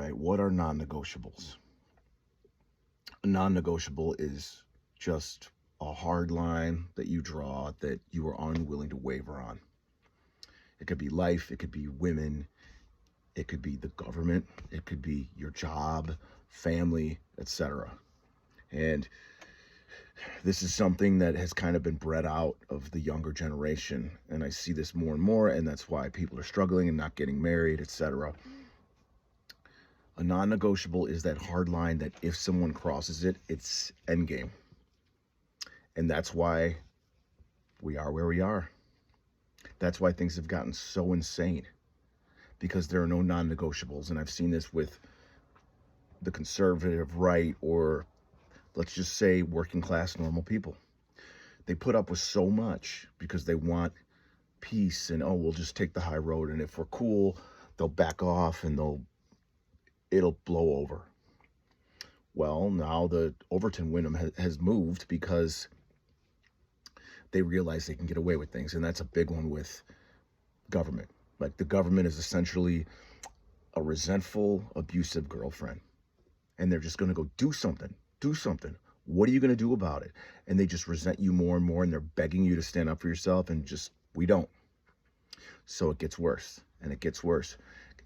right, what are non-negotiables? A non-negotiable is just a hard line that you draw that you are unwilling to waver on. It could be life, it could be women, it could be the government, it could be your job, family, etc. And this is something that has kind of been bred out of the younger generation. And I see this more and more, and that's why people are struggling and not getting married, etc. A non-negotiable is that hard line that if someone crosses it, it's endgame. And that's why we are where we are. That's why things have gotten so insane, because there are no non-negotiables. And I've seen this with the conservative right, or let's just say working class normal people. They put up with so much because they want peace, and we'll just take the high road, and if we're cool, they'll back off and it'll blow over. Well, now the Overton Wyndham has moved because they realize they can get away with things, and that's a big one with government. Like, the government is essentially a resentful, abusive girlfriend, and they're just going to go do something. What are you going to do about it? And they just resent you more and more, and they're begging you to stand up for yourself, and just, we don't. So it gets worse, and it gets worse.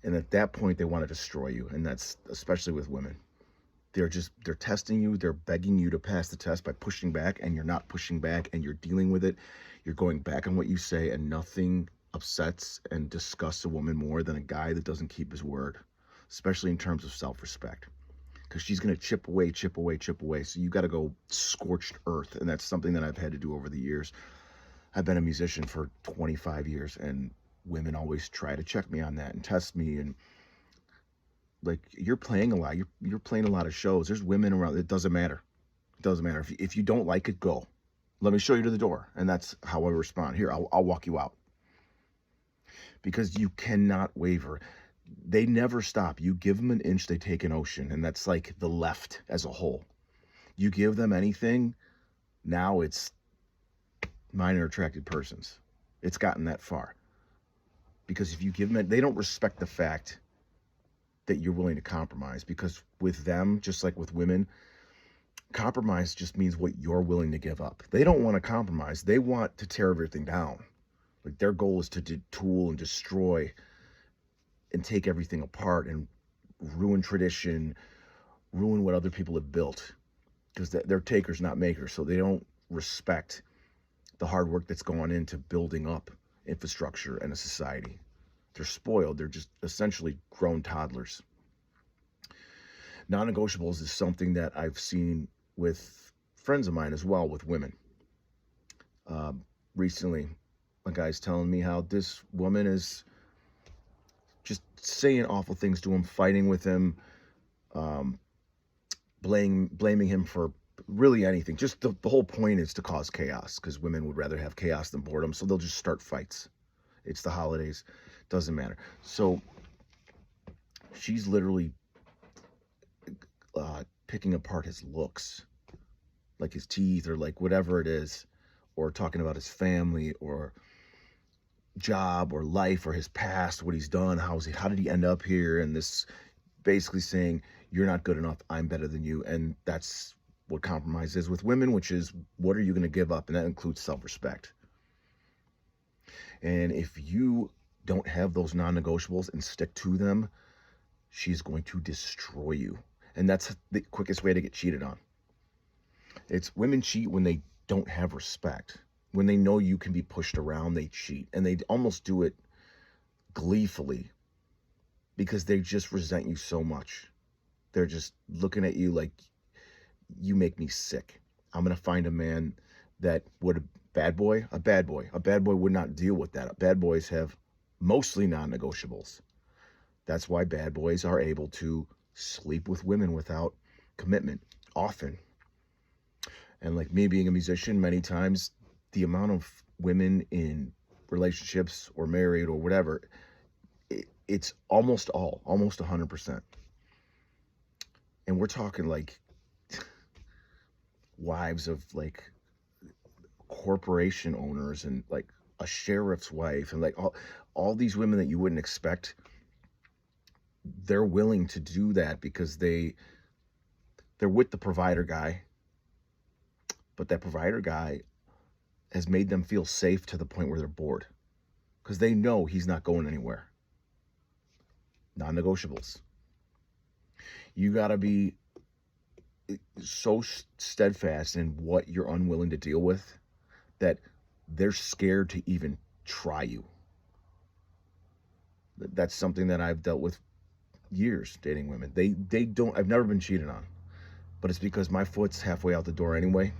And at that point, they want to destroy you, and that's especially with women. They're testing you. They're begging you to pass the test by pushing back, and you're not pushing back, and you're dealing with it. You're going back on what you say, and nothing upsets and disgusts a woman more than a guy that doesn't keep his word, especially in terms of self-respect, because she's going to chip away. So you got to go scorched earth, and that's something that I've had to do over the years. I've been a musician for 25 years, and women always try to check me on that and test me, and like, you're playing a lot. You're playing a lot of shows. There's women around. It doesn't matter. If you don't like it, go. Let me show you to the door. And that's how I respond. Here, I'll walk you out. Because you cannot waver. They never stop. You give them an inch, they take an ocean. And that's like the left as a whole. You give them anything, now it's minor attracted persons. It's gotten that far. Because if you give them, they don't respect the fact that you're willing to compromise, because with them, just like with women, compromise just means what you're willing to give up. They don't want to compromise. They want to tear everything down. Like, their goal is to tool and destroy and take everything apart and ruin tradition, ruin what other people have built, because they're takers, not makers. So they don't respect the hard work that's gone into building up infrastructure and a society. They're spoiled. They're just essentially grown toddlers. Non-negotiables is something that I've seen with friends of mine as well, with women. Recently, a guy's telling me how this woman is just saying awful things to him, fighting with him, blaming him for really anything. Just the whole point is to cause chaos, because women would rather have chaos than boredom, so they'll just start fights. It's the holidays. Doesn't matter. So she's literally picking apart his looks, like his teeth or like whatever it is, or talking about his family or job or life or his past, what he's done, how did he end up here, and this basically saying, you're not good enough, I'm better than you. And that's what compromise is with women, which is, what are you going to give up? And that includes self-respect. And if you don't have those non-negotiables and stick to them, she's going to destroy you. And that's the quickest way to get cheated on. It's, women cheat when they don't have respect. When they know you can be pushed around, they cheat. And they almost do it gleefully, because they just resent you so much. They're just looking at you like, you make me sick. I'm going to find a man that would, a bad boy would not deal with that. Bad boys have mostly non-negotiables. That's why bad boys are able to sleep with women without commitment, often. And like me being a musician, many times the amount of women in relationships or married or whatever, it's almost 100%. And we're talking like wives of like corporation owners, and like a sheriff's wife, and like all these women that you wouldn't expect they're willing to do that because they're with the provider guy, but that provider guy has made them feel safe to the point where they're bored because they know he's not going anywhere. Non-negotiables. You got to be so steadfast in what you're unwilling to deal with that they're scared to even try you. That's something that I've dealt with years dating women. They don't, I've never been cheated on, but it's because my foot's halfway out the door anyway,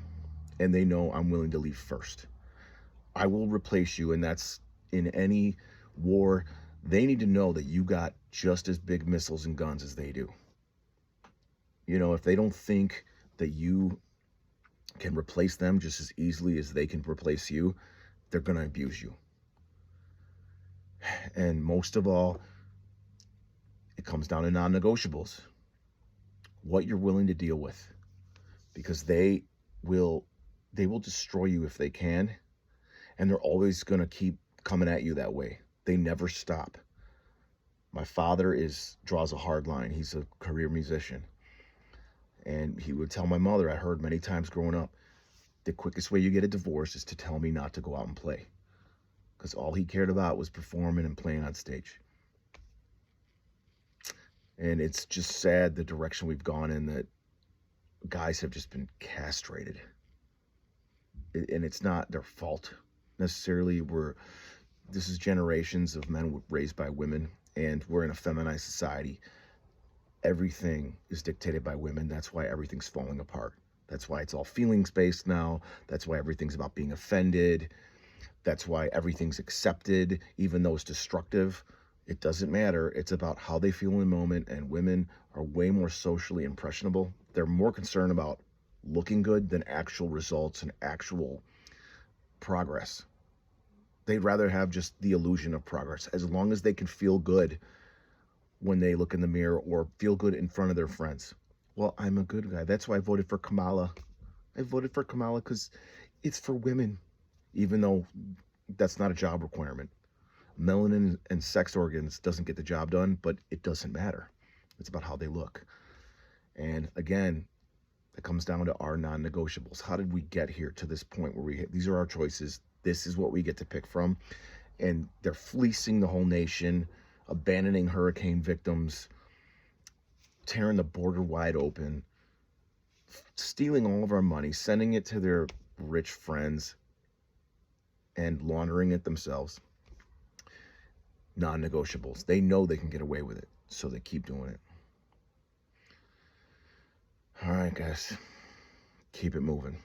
and they know I'm willing to leave first. I will replace you, and that's in any war. They need to know that you got just as big missiles and guns as they do. You know, if they don't think that you can replace them just as easily as they can replace you, they're going to abuse you. And most of all, it comes down to non-negotiables. What you're willing to deal with. Because they will destroy you if they can, and they're always going to keep coming at you that way. They never stop. My father draws a hard line. He's a career musician. And he would tell my mother, I heard many times growing up, the quickest way you get a divorce is to tell me not to go out and play. Because all he cared about was performing and playing on stage. And it's just sad the direction we've gone in, that guys have just been castrated. And it's not their fault necessarily. This is generations of men raised by women, and we're in a feminized society. Everything is dictated by women. That's why everything's falling apart. That's why it's all feelings based now. That's why everything's about being offended. That's why everything's accepted, even though it's destructive. It doesn't matter. It's about how they feel in the moment, and women are way more socially impressionable. They're more concerned about looking good than actual results and actual progress. They'd rather have just the illusion of progress, as long as they can feel good when they look in the mirror or feel good in front of their friends. Well, I'm a good guy. That's why I voted for Kamala. I voted for Kamala because it's for women, even though that's not a job requirement. Melanin and sex organs doesn't get the job done, but it doesn't matter. It's about how they look. And again, it comes down to our non-negotiables. How did we get here to this point where these are our choices? This is what we get to pick from. And they're fleecing the whole nation, abandoning hurricane victims, tearing the border wide open, stealing all of our money, sending it to their rich friends, and laundering it themselves. Non-negotiables. They know they can get away with it, so they keep doing it. All right, guys. Keep it moving.